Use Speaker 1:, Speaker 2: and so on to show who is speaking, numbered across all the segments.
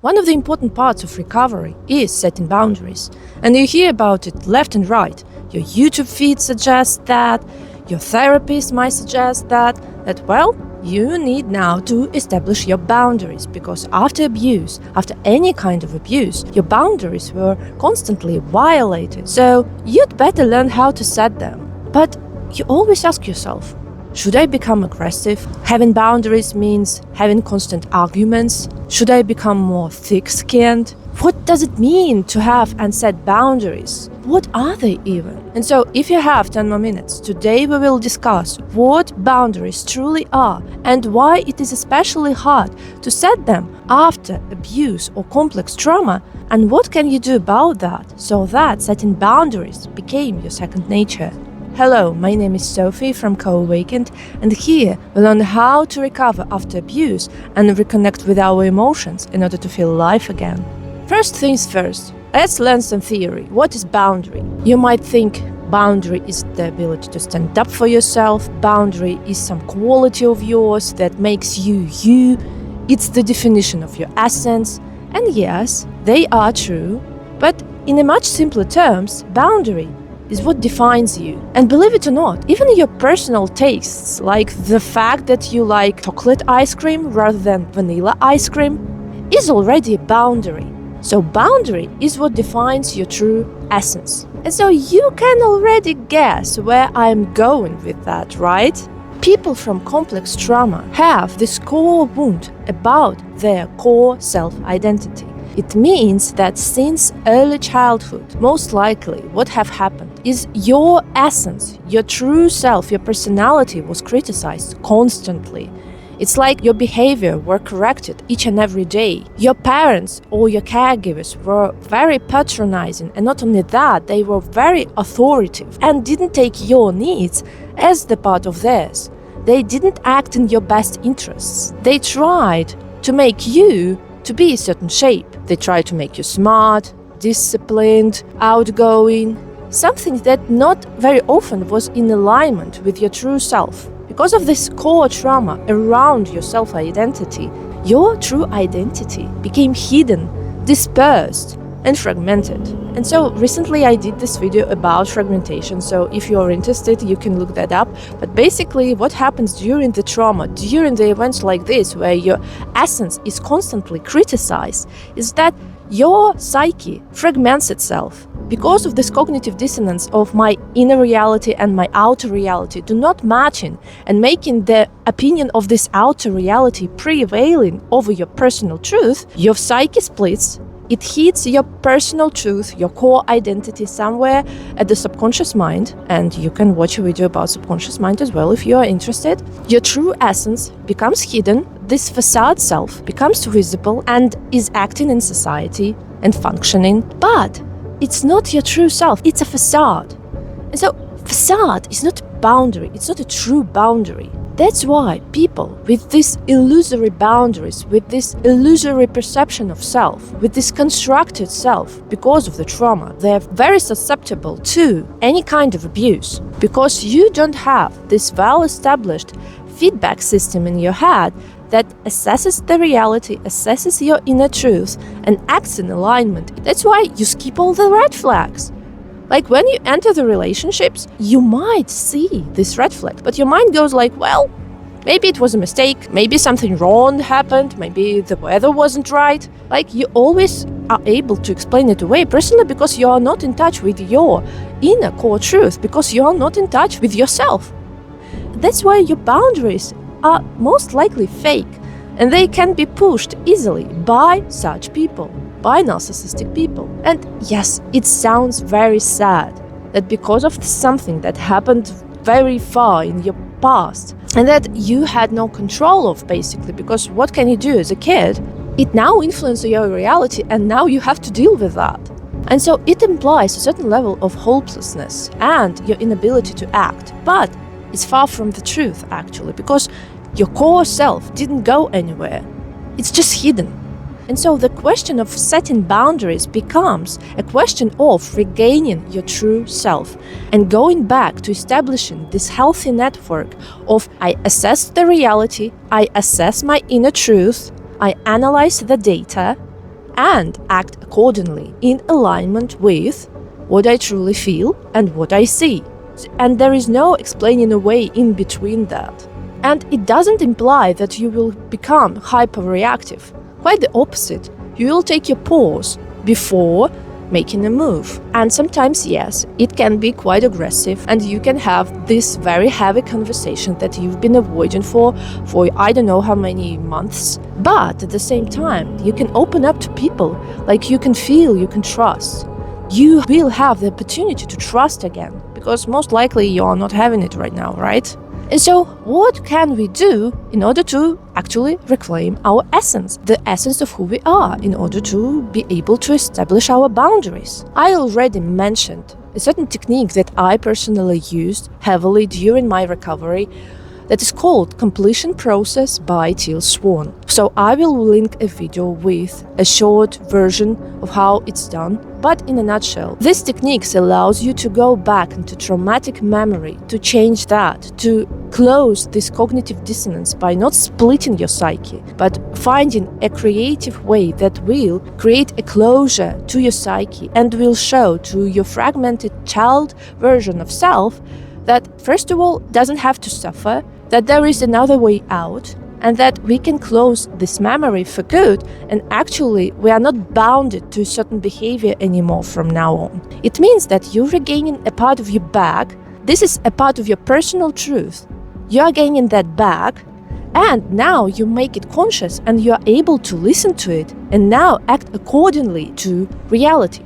Speaker 1: One of the important parts of recovery is setting boundaries. And you hear about it left and right. Your YouTube feed suggests that, your therapist might suggest that, well, you need now to establish your boundaries, because after abuse, after any kind of abuse, your boundaries were constantly violated. So you'd better learn how to set them. But you always ask yourself, should I become aggressive? Having boundaries means having constant arguments. Should I become more thick-skinned? What does it mean to have and set boundaries? What are they even? And so if you have 10 more minutes, today we will discuss what boundaries truly are and why it is especially hard to set them after abuse or complex trauma, and what can you do about that so that setting boundaries became your second nature. Hello, my name is Sophie from Co-Awakened, and here we learn how to recover after abuse and reconnect with our emotions in order to feel alive again. First things first, let's learn some theory. What is boundary? You might think boundary is the ability to stand up for yourself. Boundary is some quality of yours that makes you you. It's the definition of your essence. And yes, they are true. But in a much simpler terms, boundary is what defines you. And believe it or not, even your personal tastes, like the fact that you like chocolate ice cream rather than vanilla ice cream, is already a boundary. So boundary is what defines your true essence. And so you can already guess where I'm going with that, right? People from complex trauma have this core wound about their core self-identity. It means that since early childhood, most likely what have happened is your essence, your true self, your personality was criticized constantly. It's like your behavior were corrected each and every day. Your parents or your caregivers were very patronizing, and not only that, they were very authoritative and didn't take your needs as the part of theirs. They didn't act in your best interests. They tried to make you to be a certain shape. They try to make you smart, disciplined, outgoing, something that not very often was in alignment with your true self. Because of this core trauma around your self-identity, your true identity became hidden, dispersed, and fragmented. And so recently I did this video about fragmentation, so if you're interested, you can look that up. But basically what happens during the trauma, during the events like this, where your essence is constantly criticized, is that your psyche fragments itself. Because of this cognitive dissonance of my inner reality and my outer reality do not matching and making the opinion of this outer reality prevailing over your personal truth, your psyche splits. It hits your personal truth, your core identity somewhere at the subconscious mind, and you can watch a video about subconscious mind as well if you are interested. Your true essence becomes hidden, this facade self becomes visible and is acting in society and functioning, but it's not your true self, it's a facade. And so facade is not a boundary, it's not a true boundary. That's why people with these illusory boundaries, with this illusory perception of self, with this constructed self, because of the trauma, they're very susceptible to any kind of abuse. Because you don't have this well-established feedback system in your head that assesses the reality, assesses your inner truth, and acts in alignment. That's why you skip all the red flags. Like when you enter the relationships, you might see this red flag, but your mind goes like, well, maybe it was a mistake, maybe something wrong happened, maybe the weather wasn't right. Like you always are able to explain it away, personally, because you are not in touch with your inner core truth, because you are not in touch with yourself. That's why your boundaries are most likely fake, and they can be pushed easily by such people, by narcissistic people. And yes, it sounds very sad that because of something that happened very far in your past and that you had no control of, basically, because what can you do as a kid? It now influences your reality, and now you have to deal with that. And so it implies a certain level of hopelessness and your inability to act. But it's far from the truth, actually, because your core self didn't go anywhere. It's just hidden. And so the question of setting boundaries becomes a question of regaining your true self and going back to establishing this healthy network of I assess the reality, I assess my inner truth, I analyze the data, and act accordingly in alignment with what I truly feel and what I see. And there is no explaining away in between that. And it doesn't imply that you will become hyper-reactive. Quite the opposite. You will take your pause before making a move. And sometimes, yes, it can be quite aggressive, and you can have this very heavy conversation that you've been avoiding for I don't know how many months. But at the same time, you can open up to people like you can feel, you can trust. You will have the opportunity to trust again, because most likely you are not having it right now, right? And so what can we do in order to actually reclaim our essence, the essence of who we are, in order to be able to establish our boundaries? I already mentioned a certain technique that I personally used heavily during my recovery that is called Completion Process by Teal Swan. So I will link a video with a short version of how it's done. But in a nutshell, this technique allows you to go back into traumatic memory, to change that, to close this cognitive dissonance by not splitting your psyche, but finding a creative way that will create a closure to your psyche and will show to your fragmented child version of self that, first of all, doesn't have to suffer, that there is another way out, and that we can close this memory for good, and actually we are not bounded to a certain behavior anymore from now on. It means that you're regaining a part of your back. This is a part of your personal truth. You are gaining that back, and now you make it conscious and you are able to listen to it and now act accordingly to reality.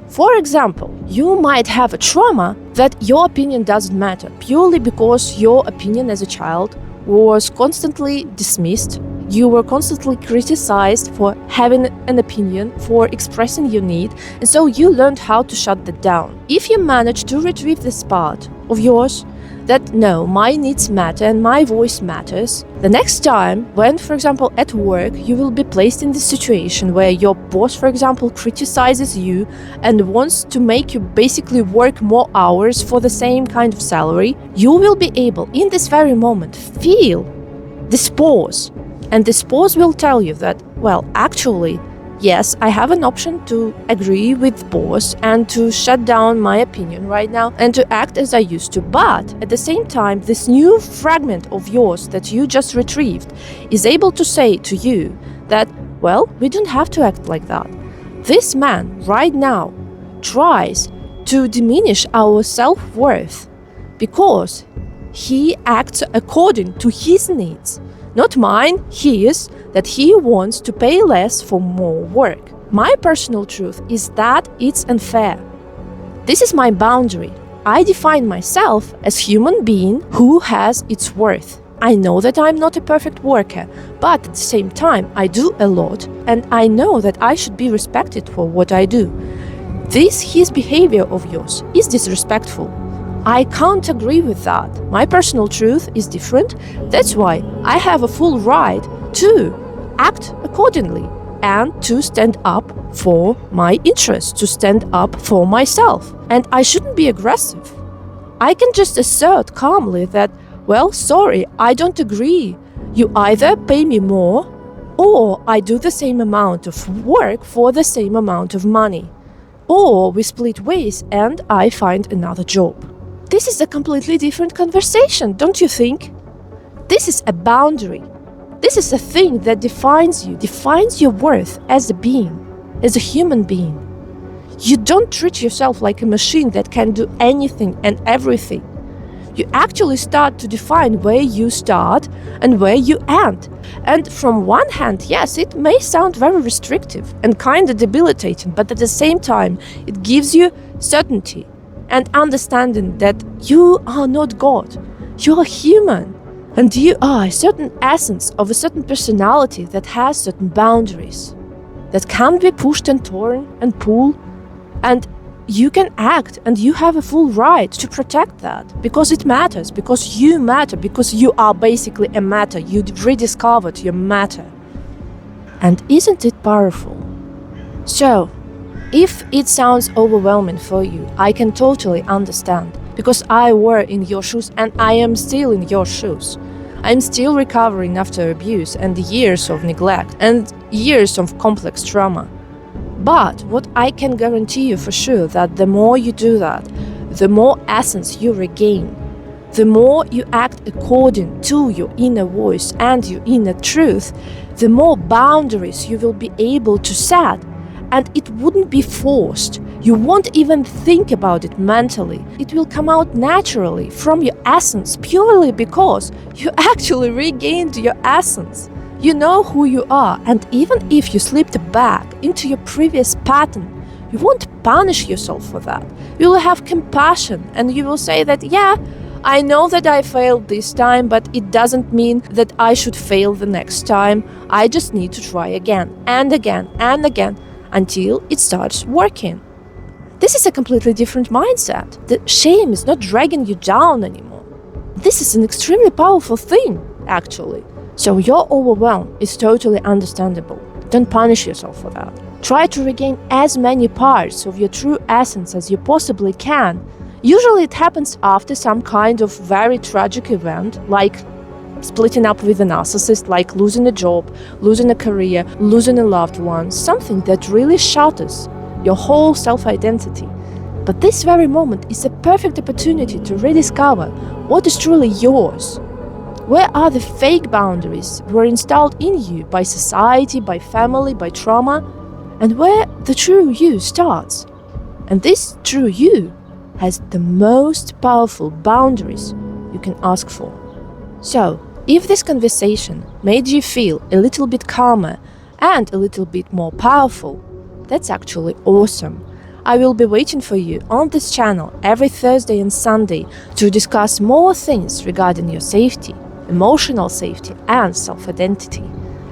Speaker 1: For example, you might have a trauma that your opinion doesn't matter purely because your opinion as a child was constantly dismissed. You were constantly criticized for having an opinion, for expressing your need, and so you learned how to shut that down. If you manage to retrieve this part of yours, that no, my needs matter and my voice matters, the next time when, for example, at work, you will be placed in this situation where your boss, for example, criticizes you and wants to make you basically work more hours for the same kind of salary, you will be able, in this very moment, feel this pause. And this pause will tell you that, well, actually, yes, I have an option to agree with boss and to shut down my opinion right now and to act as I used to. But at the same time, this new fragment of yours that you just retrieved is able to say to you that, well, we don't have to act like that. This man right now tries to diminish our self-worth because he acts according to his needs. Not mine, his, that he wants to pay less for more work. My personal truth is that it's unfair. This is my boundary. I define myself as human being who has its worth. I know that I'm not a perfect worker, but at the same time I do a lot, and I know that I should be respected for what I do. His behavior of yours is disrespectful. I can't agree with that. My personal truth is different. That's why I have a full right to act accordingly and to stand up for my interests, to stand up for myself. And I shouldn't be aggressive. I can just assert calmly that, well, sorry, I don't agree. You either pay me more or I do the same amount of work for the same amount of money. Or we split ways and I find another job. This is a completely different conversation, don't you think? This is a boundary. This is a thing that defines you, defines your worth as a being, as a human being. You don't treat yourself like a machine that can do anything and everything. You actually start to define where you start and where you end. And from one hand, yes, it may sound very restrictive and kind of debilitating, but at the same time, it gives you certainty and understanding that you are not God, you are human, and you are a certain essence of a certain personality that has certain boundaries that can be pushed and torn and pulled, and you can act and you have a full right to protect that because it matters, because you matter, because you are basically a matter, you rediscovered your matter. And isn't it powerful? So, if it sounds overwhelming for you, I can totally understand, because I were in your shoes and I am still in your shoes. I'm still recovering after abuse and years of neglect and years of complex trauma. But what I can guarantee you for sure, that the more you do that, the more essence you regain, the more you act according to your inner voice and your inner truth, the more boundaries you will be able to set, and it wouldn't be forced. You won't even think about it mentally. It will come out naturally from your essence, purely because you actually regained your essence. You know who you are, and even if you slipped back into your previous pattern, you won't punish yourself for that. You will have compassion, and you will say that, yeah, I know that I failed this time, but it doesn't mean that I should fail the next time. I just need to try again and again and again until it starts working. This is a completely different mindset. The shame is not dragging you down anymore. This is an extremely powerful thing, actually. So your overwhelm is totally understandable. Don't punish yourself for that. Try to regain as many parts of your true essence as you possibly can. Usually it happens after some kind of very tragic event, like splitting up with a narcissist, like losing a job, losing a career, losing a loved one, something that really shatters your whole self-identity. But this very moment is a perfect opportunity to rediscover what is truly yours. Where are the fake boundaries were installed in you by society, by family, by trauma, and where the true you starts? And this true you has the most powerful boundaries you can ask for. So, if this conversation made you feel a little bit calmer and a little bit more powerful, that's actually awesome. I will be waiting for you on this channel every Thursday and Sunday to discuss more things regarding your safety, emotional safety, and self-identity.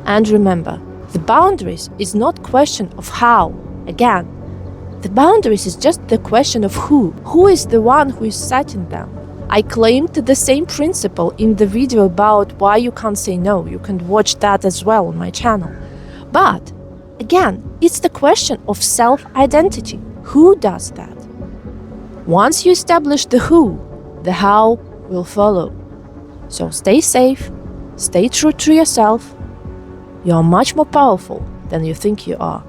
Speaker 1: And remember, the boundaries is not question of how. Again, the boundaries is just the question of who. Who is the one who is setting them? I claimed the same principle in the video about why you can't say no. You can watch that as well on my channel. But again, it's the question of self-identity. Who does that? Once you establish the who, the how will follow. So stay safe, stay true to yourself. You are much more powerful than you think you are.